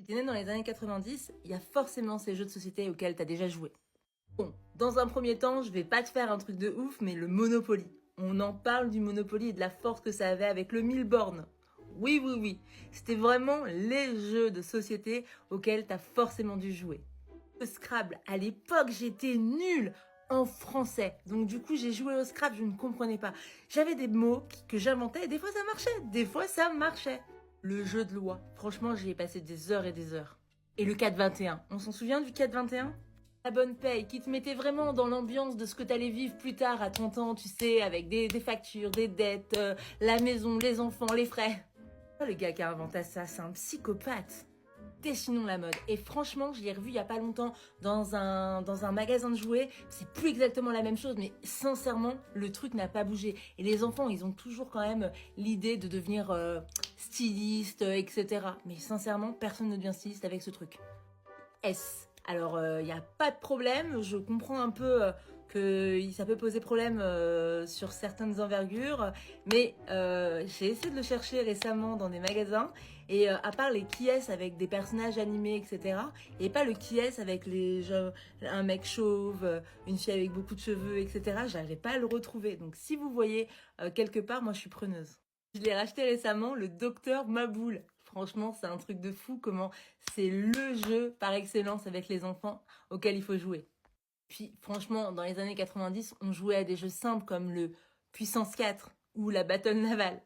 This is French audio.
T'es né dans les années 90, il y a forcément ces jeux de société auxquels t'as déjà joué. Bon, dans un premier temps, je vais pas te faire un truc de ouf, mais le Monopoly. On en parle du Monopoly et de la force que ça avait avec le 1000 bornes. Oui, oui, oui. C'était vraiment les jeux de société auxquels t'as forcément dû jouer. Le Scrabble, à l'époque, j'étais nulle en français. Donc du coup, j'ai joué au Scrabble, je ne comprenais pas. J'avais des mots que j'inventais et des fois ça marchait, des fois ça marchait. Le jeu de loi, franchement, j'y ai passé des heures et des heures. Et le 4-21, on s'en souvient du 4-21 ? La bonne paye, qui te mettait vraiment dans l'ambiance de ce que t'allais vivre plus tard à 30 ans, tu sais, avec des factures, des dettes, la maison, les enfants, les frais. Le gars qui a inventé ça, c'est un psychopathe. Dessinons la mode. Et franchement, je l'ai revu il y a pas longtemps dans un magasin de jouets. C'est plus exactement la même chose, mais sincèrement, le truc n'a pas bougé. Et les enfants, ils ont toujours quand même l'idée de devenir styliste, etc. Mais sincèrement, personne ne devient styliste avec ce truc. Alors, il n'y a pas de problème. Je comprends un peu que ça peut poser problème sur certaines envergures, mais j'ai essayé de le chercher récemment dans des magasins, et à part les qui-est avec des personnages animés, etc., et pas le qui-est avec un mec chauve, une fille avec beaucoup de cheveux, etc., j'arrivais pas à le retrouver. Donc si vous voyez quelque part, moi je suis preneuse. Je l'ai racheté récemment, le Docteur Maboul. Franchement, c'est un truc de fou comment c'est le jeu par excellence avec les enfants auquel il faut jouer. Puis franchement, dans les années 90, on jouait à des jeux simples comme le Puissance 4 ou la Battle Navale.